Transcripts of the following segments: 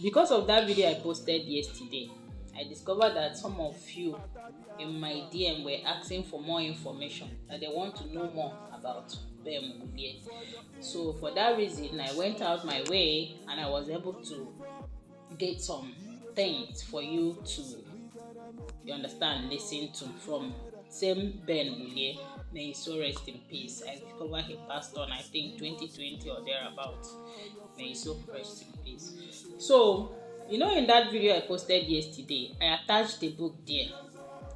Because of that video I posted yesterday, I discovered that some of you in my DM were asking for more information, that they want to know more about Ben. So for that reason, I went out my way and I was able to get some things for you to, you understand, listen to from same Ben Mulie. May he so rest in peace. I discovered he passed on, I think 2020 or thereabout. May he so rest in peace. So, you know, in that video I posted yesterday, I attached the book there,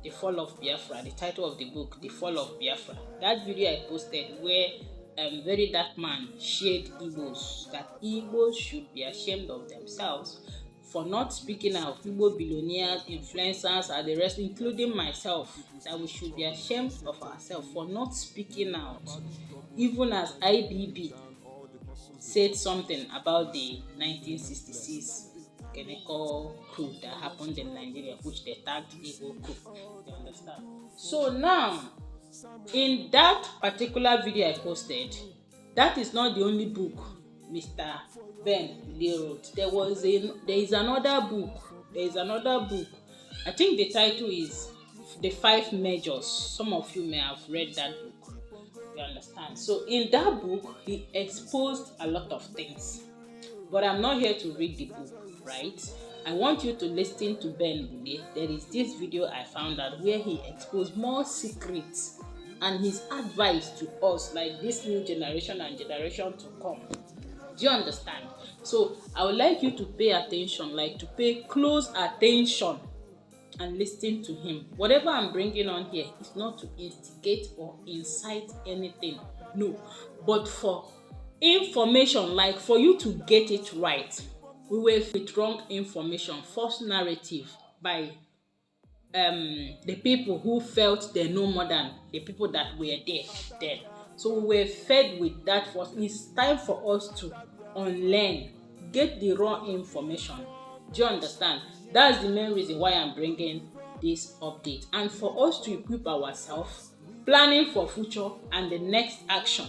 The Fall of Biafra, the title of the book, The Fall of Biafra. That video I posted where very dark man shared Igbos, that Igbos should be ashamed of themselves for not speaking out. Igbo billionaires, influencers, and the rest, including myself, that we should be ashamed of ourselves for not speaking out. Even as IBB said something about the 1966 chemical coup that happened in Nigeria, which they tagged Igbo coup. You understand? So now, in that particular video I posted, that is not the only book Mr. Ben wrote. There is another book. There is another book. I think the title is The Five Measures. Some of you may have read that book. You understand? So in that book, he exposed a lot of things. But I'm not here to read the book, right? I want you to listen to Ben Bule. There is this video I found out where he exposed more secrets and his advice to us, like this new generation and generation to come. Do you understand? So I would like you to pay attention, like to pay close attention and listen to him. Whatever I'm bringing on here is not to instigate or incite anything, no, but for information, like for you to get it right. We were with wrong information, false narrative by the people who felt they know more than the people that were there then. So we were fed with that first. It's time for us to unlearn, get the raw information. Do you understand? That's the main reason why I'm bringing this update, and for us to equip ourselves, planning for future and the next action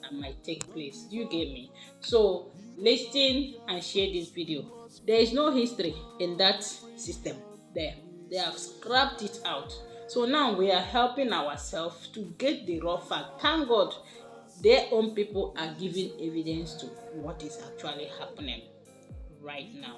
that might take place. Do you get me? So listen and share this video. There is no history in that system there. They have scrapped it out. So now we are helping ourselves to get the raw fact. Thank God their own people are giving evidence to what is actually happening right now,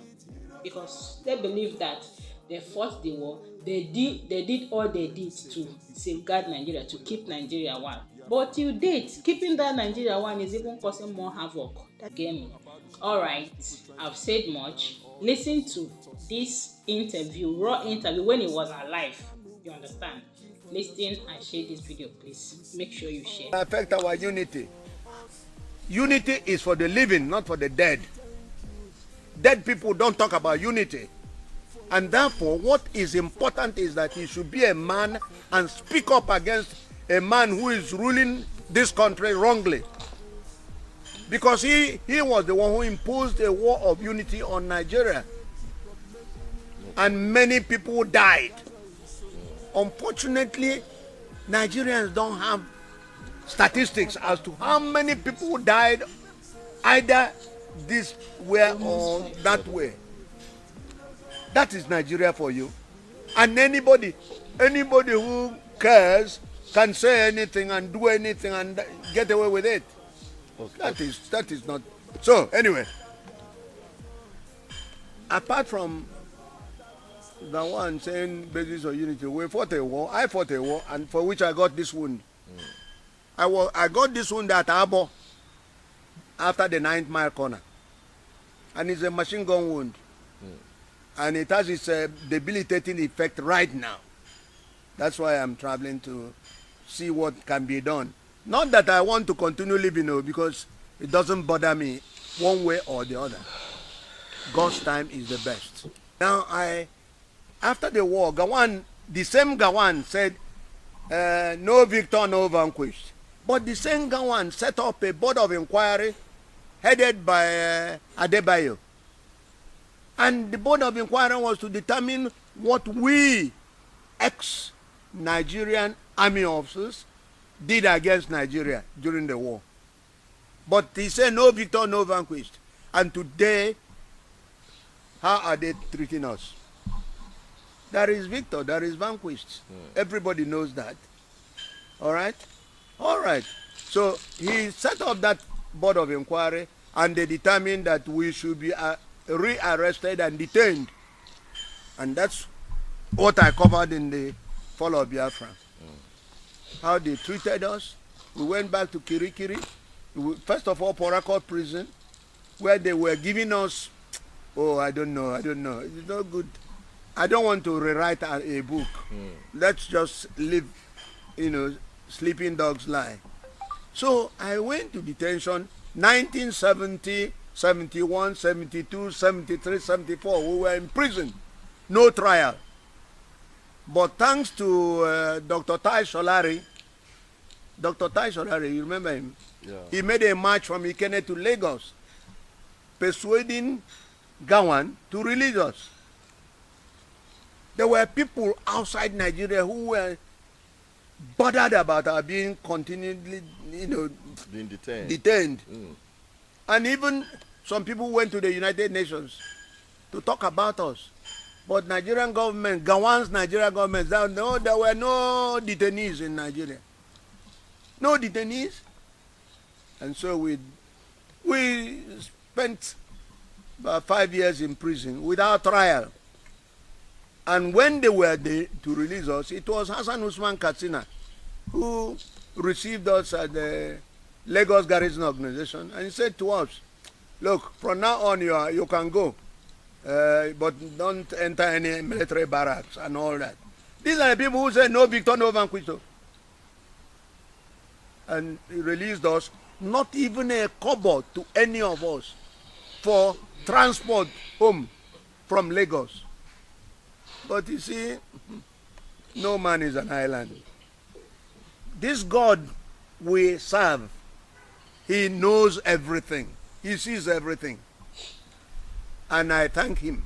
because they believe that they fought the war, they did all they did to safeguard Nigeria, to keep Nigeria one. But till date, keeping that Nigeria one is even causing more havoc. That get me? Alright, I've said much. Listen to this interview, raw interview, when he was alive. You understand? Listen and share this video, please. Make sure you share. Affect our unity. Unity is for the living, not for the dead. Dead people don't talk about unity. And therefore, what is important is that he should be a man and speak up against a man who is ruling this country wrongly. Because he was the one who imposed a war of unity on Nigeria. And many people died. Unfortunately, Nigerians don't have statistics as to how many people died either this way or that way. That is Nigeria for you. And anybody who cares can say anything and do anything and get away with it. Okay. That is not. So anyway, apart from the one saying basis of unity, we fought a war. I fought a war, and for which I got this wound. I got this wound at Abo after the 9th mile corner, and it's a machine gun wound, and it has its debilitating effect right now. That's why I'm traveling to see what can be done. Not that I want to continue living, because it doesn't bother me one way or the other. God's time is the best. Now, after the war, the same Gawan said, no victor, no vanquished. But the same Gawan set up a board of inquiry headed by Adebayo. And the board of inquiry was to determine what we, ex-Nigerian army officers, did against Nigeria during the war. But he said no victor, no vanquished. And today, how are they treating us? There is victor, there is vanquished. Everybody knows that. All right? All right. So he set up that board of inquiry, and they determined that we should be rearrested and detained. And that's what I covered in the fall of Biafra. How they treated us. We went back to Kirikiri. First of all, Porakot prison, where they were giving us, I don't know. It's not good. I don't want to rewrite a book. Let's just live, sleeping dogs lie. So I went to detention 1970, 71, 72, 73, 74. We were in prison. No trial. But thanks to Dr. Tai Solari, you remember him? Yeah. He made a march from Ikene to Lagos, persuading Gawan to release us. There were people outside Nigeria who were bothered about our being continually, Being detained. And even some people went to the United Nations to talk about us. But Nigerian government, Gawan's Nigerian government, there were no detainees in Nigeria. No detainees. And so we spent about 5 years in prison without trial. And when they were there to release us, it was Hassan Usman Katsina who received us at the Lagos Garrison Organization, and he said to us, look, from now on you can go, but don't enter any military barracks and all that. These are the people who said no victor, no vanquished. And he released us, not even a kobo to any of us for transport home from Lagos. But you see, no man is an island. This God we serve, he knows everything. He sees everything. And I thank him.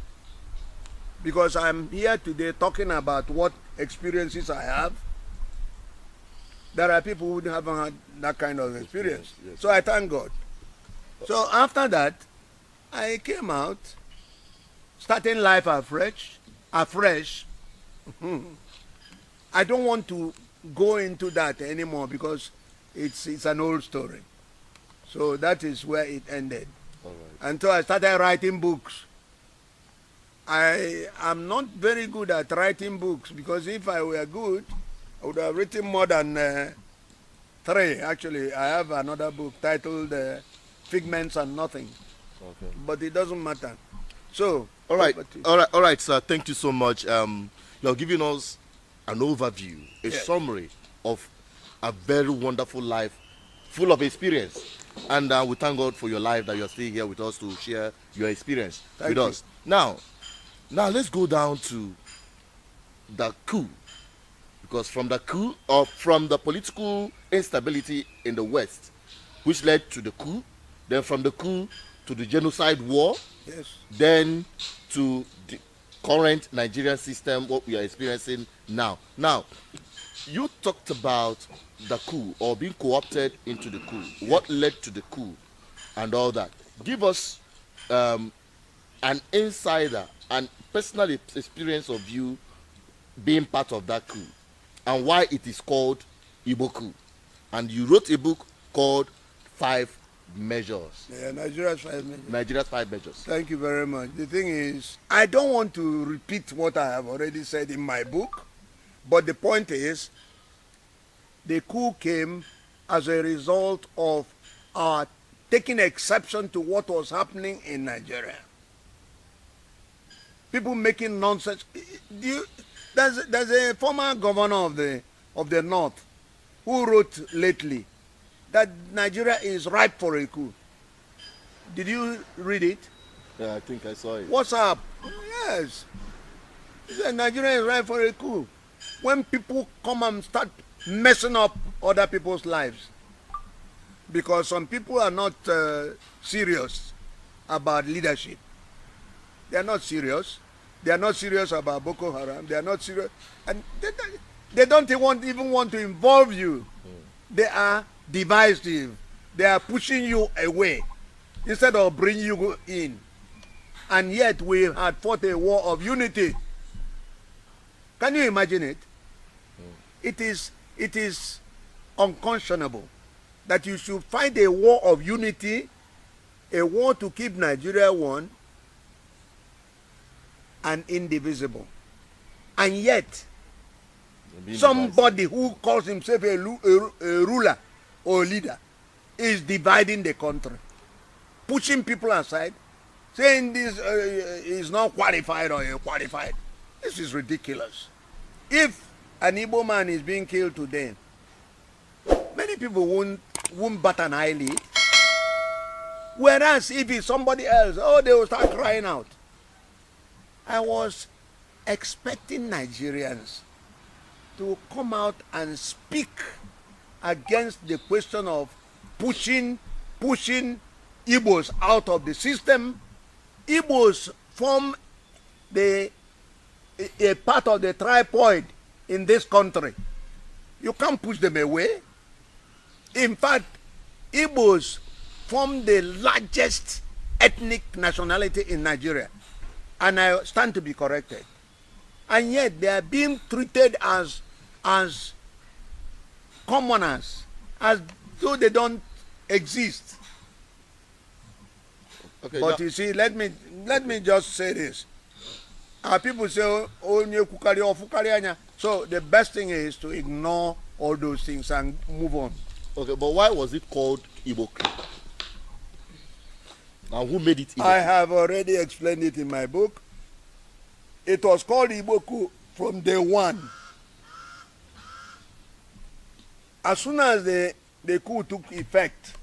Because I'm here today talking about what experiences I have. There are people who haven't had that kind of experience. Yes. So I thank God. So after that, I came out, starting life afresh. I don't want to go into that anymore because it's an old story. So that is where it ended. All right. Until I started writing books. I am not very good at writing books, because if I were good, I would have written more than 3. Actually, I have another book titled Figments and Nothing. Okay. But it doesn't matter. So, All right, sir. Thank you so much. You're giving us an overview, a summary of a very wonderful life, full of experience. And we thank God for your life, that you're still here with us to share your experience with us. Now let's go down to the coup. Because from the coup, or from the political instability in the West, which led to the coup, then from the coup to the genocide war, then to the current Nigerian system, what we are experiencing now. Now, you talked about the coup, or being co-opted into the coup. What led to the coup and all that? Give us an insider and personal experience of you being part of that coup, and why it is called Igbo coup. And you wrote a book called 5 Measures. Yeah, Nigeria's 5 Measures. Nigeria's 5 Measures. Thank you very much. The thing is, I don't want to repeat what I have already said in my book, but the point is, the coup came as a result of our taking exception to what was happening in Nigeria. People making nonsense. There's a former governor of the North who wrote lately that Nigeria is ripe for a coup. Did you read it? Yeah, I think I saw it. What's up? Yes. He said Nigeria is ripe for a coup. When people come and start messing up other people's lives, because some people are not serious about leadership. They are not serious. They are not serious about Boko Haram. They are not serious, and they don't even want to involve you. They are divisive. They are pushing you away instead of bringing you in. and yet we had fought a war of unity. Can you imagine it? It is unconscionable that you should fight a war of unity, a war to keep Nigeria one and indivisible. And yet, somebody who calls himself a ruler or leader is dividing the country, pushing people aside, saying this is not qualified or qualified. This is ridiculous. If an Igbo man is being killed today, many people won't bat an eyelid. Whereas if it's somebody else, oh, they will start crying out. I was expecting Nigerians to come out and speak against the question of pushing Igbos out of the system. Igbos form a part of the tripoid in this country. You can't push them away. In fact, Igbos form the largest ethnic nationality in Nigeria. And I stand to be corrected. And yet they are being treated as commoners, as though they don't exist. Okay, but you see, let me just say this. Our people say, oh, so the best thing is to ignore all those things and move on. Okay, but why was it called Igbo coup? And who made it Igbo? I have already explained it in my book. It was called Igbo coup from day one. As soon as the coup took effect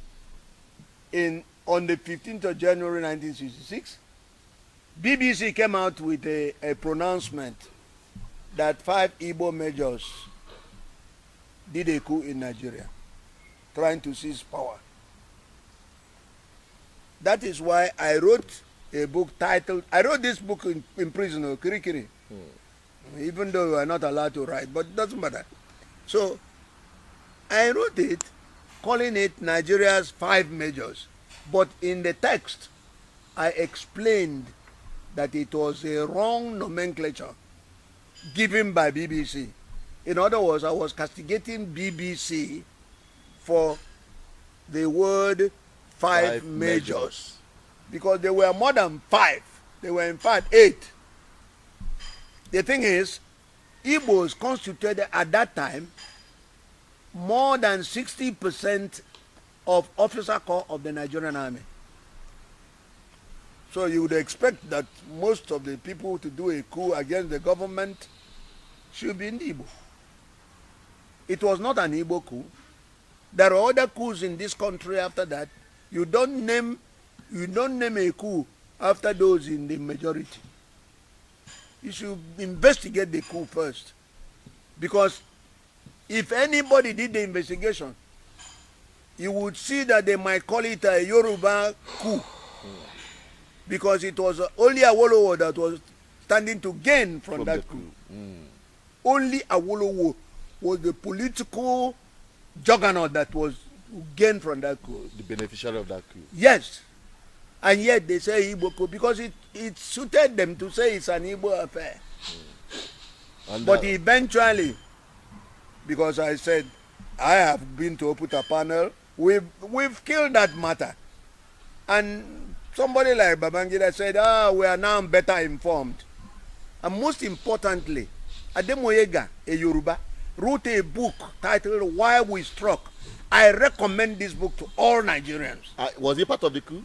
on the 15th of January 1966, BBC came out with a pronouncement that 5 Igbo majors did a coup in Nigeria, trying to seize power. That is why I wrote a book titled, I wrote this book in prison, Kirikiri, even though we are not allowed to write, but it doesn't matter. So I wrote it, calling it Nigeria's 5 majors. But in the text, I explained that it was a wrong nomenclature given by BBC. In other words, I was castigating BBC for the word 5 majors. Because there were more than 5. There were in fact 8. The thing is, Igbos constituted at that time more than 60% of officer corps of the Nigerian army. So you would expect that most of the people to do a coup against the government should be in Igbo. It was not an Igbo coup. There are other coups in this country after that. You don't name a coup after those in the majority. You should investigate the coup first. Because if anybody did the investigation, you would see that they might call it a Yoruba coup. Because it was only Awolowo that was standing to gain from that coup. Only Awolowo was the political juggernaut that was gained from that coup. The beneficiary of that coup. Yes. And yet they say Igbo coup because it suited them to say it's an Igbo affair. But eventually, because I said I have been to Oputa panel, we've killed that matter. And somebody like Babangida said, we are now better informed. And most importantly, Ademoyega, a Yoruba, wrote a book titled Why We Struck. I recommend this book to all Nigerians. Was he part of the coup?